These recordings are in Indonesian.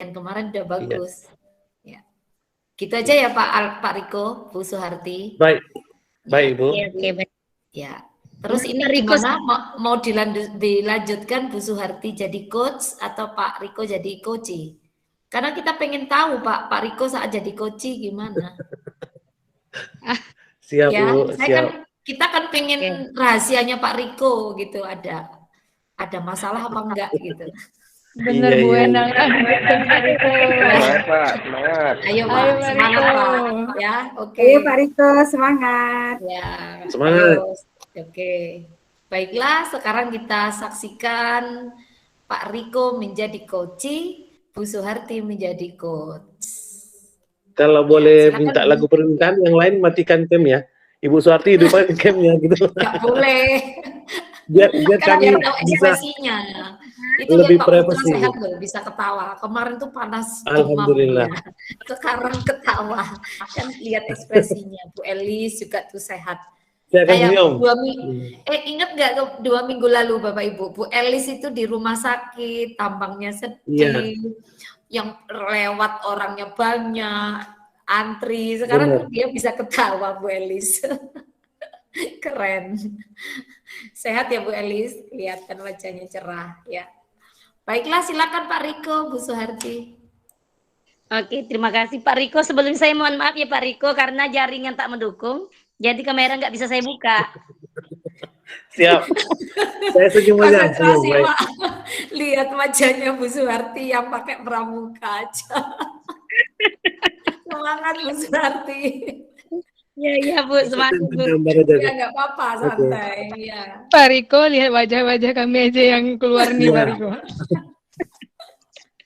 yang kemarin udah Iya. bagus. Ya. Gitu aja ya Pak Riko, Bu Suharti. Baik, Ya. Ibu. Oke, baik. Ya. Terus ini Pak Riko gimana mau dilanjutkan Bu Suharti jadi coach atau Pak Riko jadi coach? Karena kita pengen tahu Pak Riko saat jadi coach gimana. Siap Ya, Bu, siap. kita kan pengen rahasianya Pak Riko gitu, ada masalah apa enggak gitu. Bener Bu Endang. Semangat Pak, semangat. Ayo Pak, semangat Pak. Ya, oke. Ayo Pak Riko, semangat. Ya, Semangat. ayo. Oke. Baiklah, sekarang kita saksikan Pak Riko menjadi coach, Bu Suharti menjadi coach. Kalau boleh silakan, minta Bu. lagu permintaan, yang lain matikan cam ya. Ibu Suharti hidupkan camnya gitu. Nggak boleh. Biar Kan kami biar tahu bisa ekspresinya. Itu lebih biar Pak Putra privasi. sehat loh, bisa ketawa. Kemarin tuh panas Alhamdulillah. demam ya. Sekarang ketawa. Kan lihat ekspresinya. Bu Elis juga tuh sehat. Saya akan Kayak senyum. 2 minggu. Ingat nggak 2 minggu lalu Bapak Ibu, Bu Elis itu di rumah sakit, tampangnya sedih. Yang lewat orangnya banyak, antri. Sekarang dia bisa ketawa Bu Elis. Keren. Sehat ya Bu Elis, kelihatan wajahnya cerah ya. Baiklah, silakan Pak Riko, Bu Suharti. Oke, terima kasih Pak Riko. Sebelum saya mohon maaf ya Pak Riko karena jaringan tak mendukung, jadi kamera nggak bisa saya buka. Siap. Saya senyum aja. Konsentrasi Pak. Lihat wajahnya Bu Suharti yang pakai pramuka aja. Semangat Bu Suharti. Ya Bu, semangat Bu. Ya nggak apa-apa, santai. Ya. Pak Riko, lihat wajah-wajah kami aja yang keluar nih Pak Riko.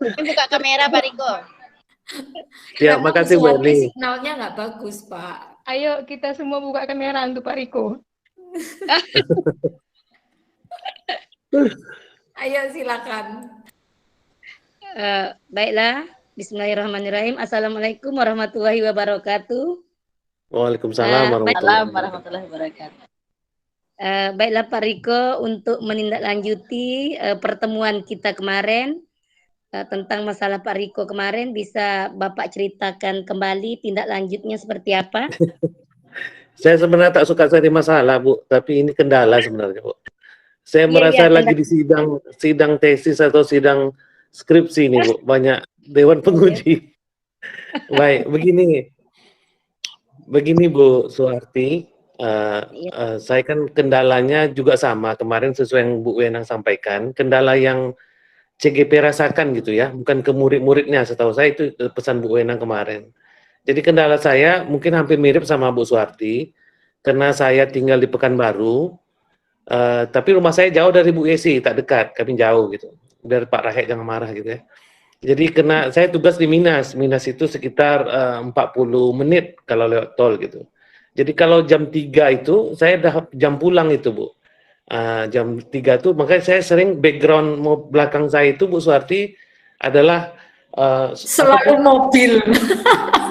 Buka kamera Pak Riko. Ya, makasih Bu Eli. Signalnya nggak bagus Pak. Ayo kita semua buka kamera untuk Pak Riko. Ayo silakan. Baiklah, Bismillahirrahmanirrahim. Assalamualaikum warahmatullahi wabarakatuh. Waalaikumsalam warahmatullahi wabarakatuh. Baiklah Pak Riko, untuk menindaklanjuti pertemuan kita kemarin tentang masalah Pak Riko kemarin, bisa Bapak ceritakan kembali tindak lanjutnya seperti apa? Saya sebenarnya tak suka cari masalah Bu, tapi ini kendala sebenarnya Bu. Saya merasa lagi di sidang tesis atau sidang skripsi nih Bu, banyak dewan penguji. Baik, begini Bu Suharti, saya kan kendalanya juga sama kemarin sesuai yang Bu Wenang sampaikan, kendala yang CGP rasakan gitu ya, bukan ke murid-muridnya, setahu saya itu pesan Bu Wenang kemarin. Jadi kendala saya mungkin hampir mirip sama Bu Suharti, karena saya tinggal di Pekanbaru, tapi rumah saya jauh dari Bu Yesi, tak dekat, kami jauh gitu. Biar Pak Rahek jangan marah gitu ya. Jadi saya tugas di Minas itu sekitar 40 menit kalau lewat tol gitu. Jadi kalau jam 3 itu, saya udah jam pulang itu Bu. Jam 3 tuh, makanya saya sering background belakang saya itu Bu Suharti adalah selalu mobil.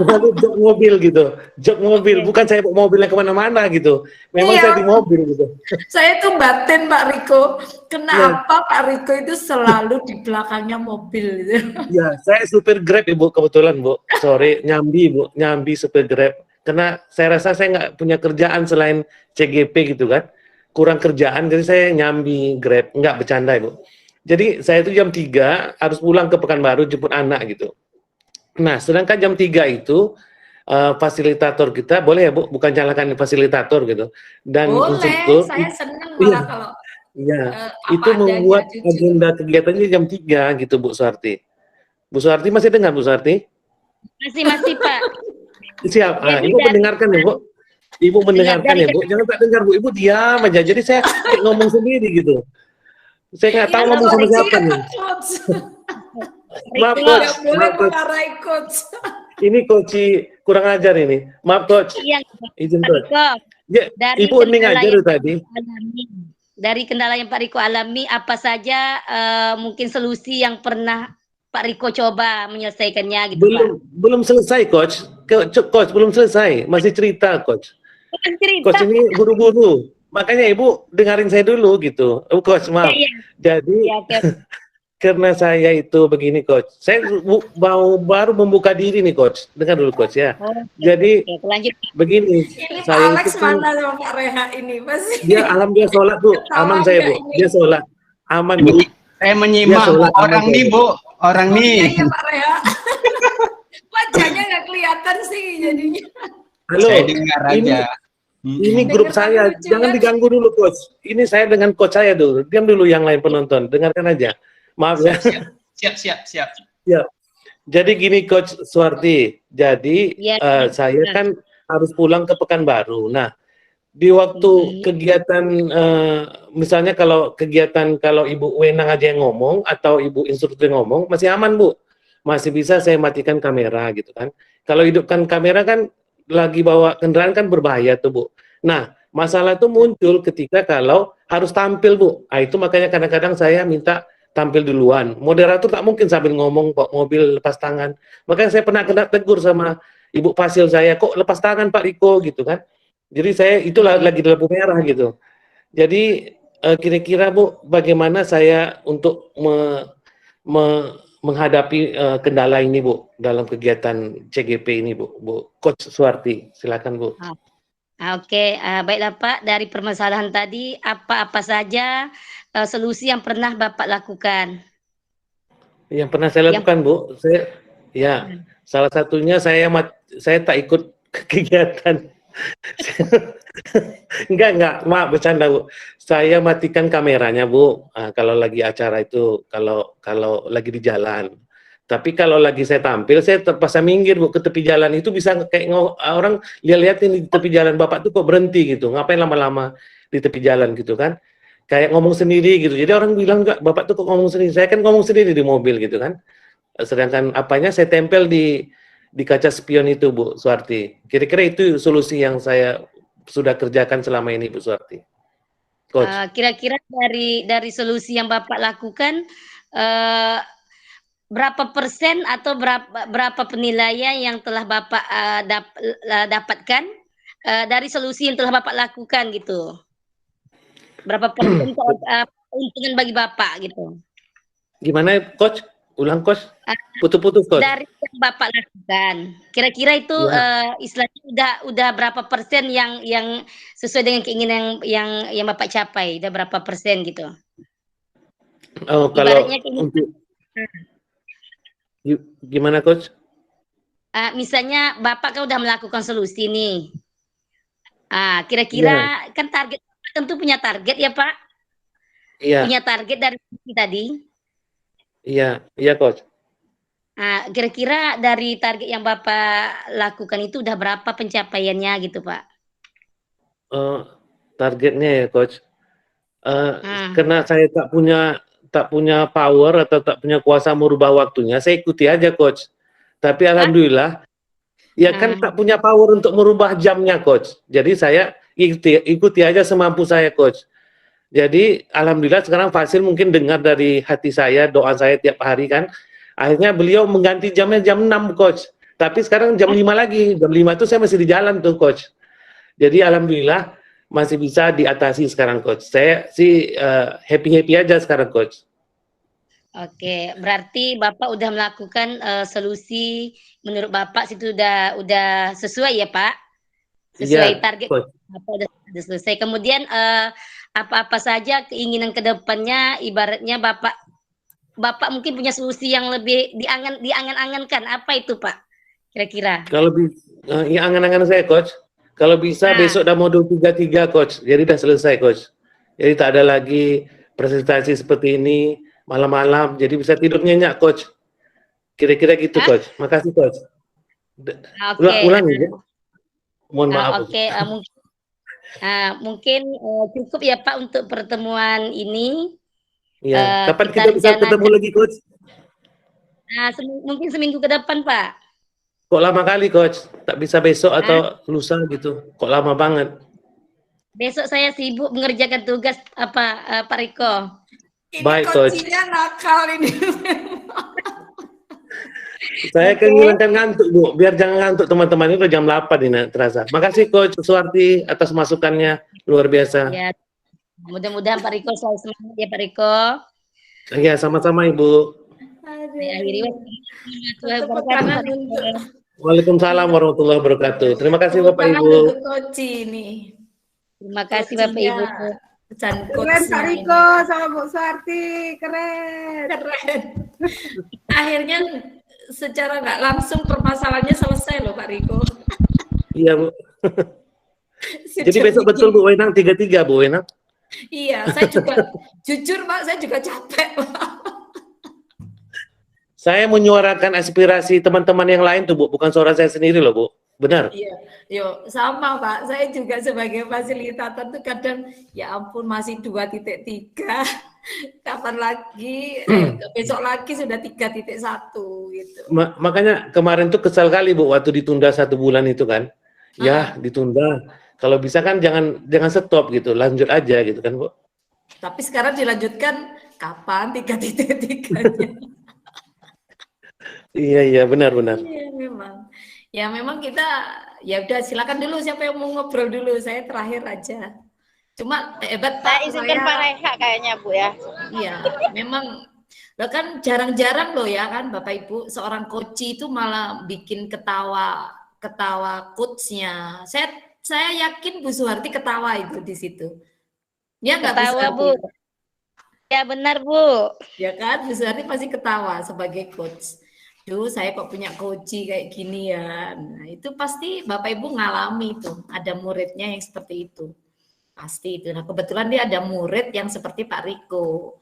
Selalu jok mobil gitu. Jok mobil, bukan saya bawa mobilnya kemana-mana gitu. Memang saya di mobil gitu. Saya tuh batin Pak Riko, kenapa Pak Riko itu selalu di belakangnya mobil gitu. Ya, saya supir Grab Ibu kebetulan Bu. Sorry, nyambi supir Grab. Karena saya rasa saya nggak punya kerjaan selain CGP gitu kan. Kurang kerjaan, jadi saya nyambi Grab, nggak bercanda Ibu. Jadi saya itu jam 3 harus pulang ke Pekanbaru jemput anak gitu. Nah, sedangkan jam 3 itu fasilitator kita, boleh ya Bu, bukan nyalakan fasilitator gitu. Dan boleh, instruktur, saya senang malah kalau itu membuat agenda kegiatannya jam 3 gitu Bu Suharti. Bu Suharti masih dengar Bu Suharti? Masih Pak. Siap, Ibu mendengarkan ya Bu? Ibu mendengarkan ya Bu? Jangan tak dengar Bu, Ibu diam aja. Jadi saya ngomong sendiri gitu. Saya nggak tahu ngomong sama siapa nih. Maaf Coach. Ini Coach kurang ajar ini. Maaf Coach. Iya. Izin Coach. Ya, Ibu ini ngajar tadi. Dari kendala yang Pak Riko alami, apa saja mungkin solusi yang pernah Pak Riko coba menyelesaikannya gitu Pak? Belum selesai Coach. Coach belum selesai. Masih cerita Coach. Coach ini buru-buru. Makanya Ibu dengarin saya dulu gitu. Coach maaf. Ya. Jadi karena saya itu begini coach, saya baru membuka diri nih coach, dengar dulu coach ya. Jadi lanjut. Begini, Ini Pak saya Alex itu kan, mana sama Pak Reha ini pasti. dia alhamdulillah sholat Bu, aman saya Bu, dia sholat, aman Bu. Saya menyimak sholat, orang aman, nih Bu, orang nih. Iya Pak Reha. Wajahnya nggak kelihatan sih jadinya. Halo, Saya dengar aja. ini grup saya, lucu, jangan kan? diganggu dulu coach. Ini saya dengan coach saya dulu, diam dulu yang lain penonton, dengarkan aja. Maaf ya. Siap. Ya. Jadi gini coach Suwarti, jadi saya kan harus pulang ke Pekanbaru. Nah, di waktu kegiatan, misalnya kalau Ibu Wenang aja yang ngomong atau Ibu instruktur yang ngomong, masih aman Bu, masih bisa saya matikan kamera gitu kan. Kalau hidupkan kamera kan lagi bawa kendaraan kan berbahaya tuh Bu. Nah, masalah itu muncul ketika kalau harus tampil Bu. Nah, itu makanya kadang-kadang saya minta tampil duluan. Moderator tak mungkin sambil ngomong bawa mobil lepas tangan. Makanya saya pernah kena tegur sama Ibu Fasil saya, kok lepas tangan Pak Riko gitu kan. Jadi saya itulah lagi di lampu merah gitu. Jadi kira-kira Bu, bagaimana saya untuk menghadapi kendala ini Bu dalam kegiatan CGP ini Bu Coach Suwarti, silakan Bu. Oke, baiklah Pak, dari permasalahan tadi apa saja solusi yang pernah Bapak lakukan? Yang pernah saya lakukan Bu, salah satunya saya tak ikut kegiatan. Enggak, maaf bercanda Bu. Saya matikan kameranya Bu. Kalau lagi acara itu, kalau lagi di jalan. Tapi kalau lagi saya tampil, saya terpaksa minggir Bu ke tepi jalan. Itu bisa kayak orang lihat-lihatin di tepi jalan, Bapak tuh kok berhenti gitu. Ngapain lama-lama di tepi jalan gitu kan? Kayak ngomong sendiri gitu. Jadi orang bilang enggak, Bapak tuh kok ngomong sendiri. Saya kan ngomong sendiri di mobil gitu kan. Sedangkan apanya saya tempel di kaca spion itu Bu Suwarti. Kira-kira itu solusi yang saya sudah kerjakan selama ini Bu Suwarti. Kira-kira dari solusi yang Bapak lakukan, berapa persen atau berapa penilaian yang telah Bapak dapatkan dari solusi yang telah Bapak lakukan gitu? Berapa persen keuntungan bagi Bapak gitu? Gimana Coach? Ulang Coach? Putus-putus Coach. Dari yang Bapak lakukan, kira-kira itu istilahnya udah berapa persen yang sesuai dengan keinginan yang Bapak capai? Udah berapa persen gitu? Oh, kalau untuk gimana Coach? Misalnya Bapak kan udah melakukan solusi nih. Kira-kira kan target tentu punya target ya Pak? Iya. Punya target dari tadi? Iya Coach. Kira-kira dari target yang Bapak lakukan itu udah berapa pencapaiannya gitu Pak? Targetnya ya Coach. Karena saya tak punya power atau tak punya kuasa merubah waktunya, saya ikuti aja Coach. Tapi alhamdulillah, ya kan tak punya power untuk merubah jamnya Coach. Jadi saya ikuti aja semampu saya Coach. Jadi alhamdulillah sekarang Fasil mungkin dengar dari hati saya, doa saya tiap hari kan. Akhirnya beliau mengganti jamnya jam 6 Coach. Tapi sekarang jam 5 lagi. Jam 5 itu saya masih di jalan tuh Coach. Jadi alhamdulillah masih bisa diatasi sekarang Coach. Saya sih happy-happy aja sekarang Coach. Oke, berarti Bapak udah melakukan solusi menurut Bapak situ udah sesuai ya Pak? Sesuai target Bapak udah selesai. Kemudian apa-apa saja keinginan kedepannya, ibaratnya Bapak mungkin punya solusi yang lebih diangan-angankan, apa itu Pak? Kira-kira? Kalau yang angan-angan saya Coach, kalau bisa besok udah modul 33 Coach, jadi udah selesai Coach. Jadi tak ada lagi presentasi seperti ini malam-malam, jadi bisa tidur nyenyak Coach. Kira-kira gitu Coach. Makasih Coach. Ulang ya. Mohon maaf. Mungkin cukup ya Pak untuk pertemuan ini. Ya, kapan kita bisa ketemu lagi Coach? Mungkin seminggu ke depan Pak. Kok lama kali Coach? Tak bisa besok atau lusa gitu? Kok lama banget? Besok saya sibuk mengerjakan tugas Pak Riko. Baik Coach. Kuncinya nakal ini. Saya kan ngilangkan ngantuk Bu, biar jangan ngantuk teman-teman, itu jam 8 ini terasa. Makasih Coach Suwarti atas masukannya, luar biasa. Ya, mudah-mudahan Pak Riko selalu semangat ya Pak Riko. Iya, sama-sama Ibu. Saya akhiri Tepuk tangan untuk Waalaikumsalam warahmatullahi wabarakatuh. Terima kasih tepuk Bapak tangan Ibu. untuk Koci nih. Terima kasih Bapak Ibu. Dan Keren coachnya Pak ini. Riko sama Bu Suarti, keren. Keren. Akhirnya secara nggak langsung permasalahannya selesai loh Pak Riko. Iya Bu. Jadi besok betul Bu Wenang 33 Bu Wenang. Iya, saya juga jujur Pak, saya juga capek Pak. Saya menyuarakan aspirasi teman-teman yang lain tuh Bu, bukan suara saya sendiri loh Bu. Benar. Iya, yo sama Pak. Saya juga sebagai fasilitator tuh kadang ya ampun masih 2.3. Kapan lagi? Besok lagi sudah 3.1 gitu. Makanya kemarin tuh kesal kali Bu waktu ditunda 1 bulan itu kan. Ya, ditunda. Kalau bisa kan jangan stop gitu, lanjut aja gitu kan Bu. Tapi sekarang dilanjutkan kapan 3.3-nya? Iya benar. Iya memang. Ya memang kita ya udah silakan dulu siapa yang mau ngobrol dulu. Saya terakhir aja. Cuma hebat Pak. Saya izinkan Pak Reha kayaknya Bu ya. Iya, memang bahkan jarang-jarang loh ya kan Bapak Ibu seorang coach itu malah bikin ketawa coachnya. Saya yakin Bu Suharti ketawa itu di situ. Ya nggak Ketawa Bu? Bu. Ya benar Bu. Ya kan Bu Suharti pasti ketawa sebagai coach. Duh, saya kok punya coach kayak gini ya. Nah, itu pasti Bapak Ibu ngalami tuh, ada muridnya yang seperti itu. Pasti itu. Nah, kebetulan dia ada murid yang seperti Pak Riko.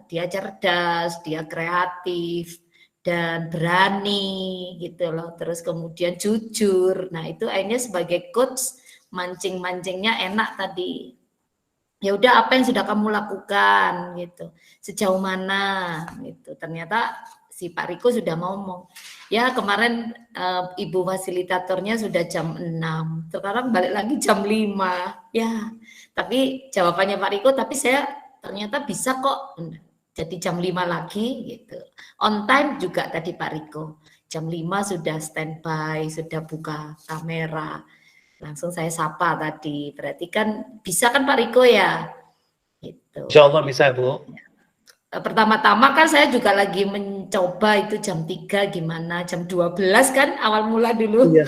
Dia cerdas, dia kreatif dan berani gitu loh. Terus kemudian jujur. Nah, itu akhirnya sebagai coach mancing-mancingnya enak tadi. Ya udah apa yang sudah kamu lakukan gitu. Sejauh mana gitu. Ternyata si Pak Riko sudah ngomong, ya kemarin ibu fasilitatornya sudah jam 6, sekarang balik lagi jam 5, ya tapi jawabannya Pak Riko, tapi saya ternyata bisa kok, jadi jam 5 lagi gitu, on time juga tadi Pak Riko, jam 5 sudah standby, sudah buka kamera, langsung saya sapa tadi, berarti kan bisa kan Pak Riko ya? Gitu. Insya Allah bisa Bu. Pertama-tama kan saya juga lagi mencoba itu jam 3 gimana, jam 12 kan awal mula dulu. Iya.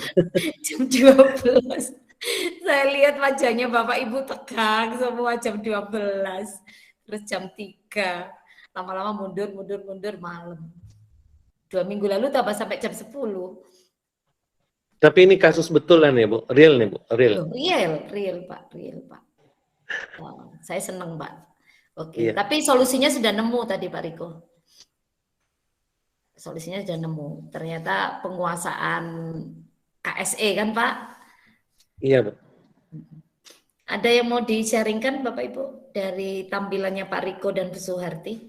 Jam 12. Saya lihat wajahnya Bapak Ibu tegang semua jam 12. Terus jam 3. Lama-lama mundur malam. 2 minggu lalu tambah sampai jam 10. Tapi ini kasus betulan ya Bu, real nih Bu, real. Real Pak. Oh, saya senang Pak. Oke, iya. Tapi solusinya sudah nemu tadi Pak Riko. Solusinya sudah nemu. Ternyata penguasaan KSE kan Pak? Iya Bu. Ada yang mau di-sharingkan Bapak Ibu dari tampilannya Pak Riko dan Bu Suharti?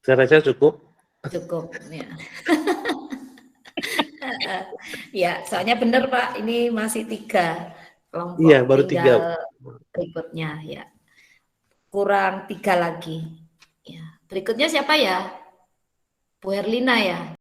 Saya rasa cukup. Cukup, ya. Ya, soalnya benar Pak, ini masih 3 kelompok. Iya, baru 3. Berikutnya ya. Kurang 3 lagi. Ya. Berikutnya siapa ya? Bu Herlina ya?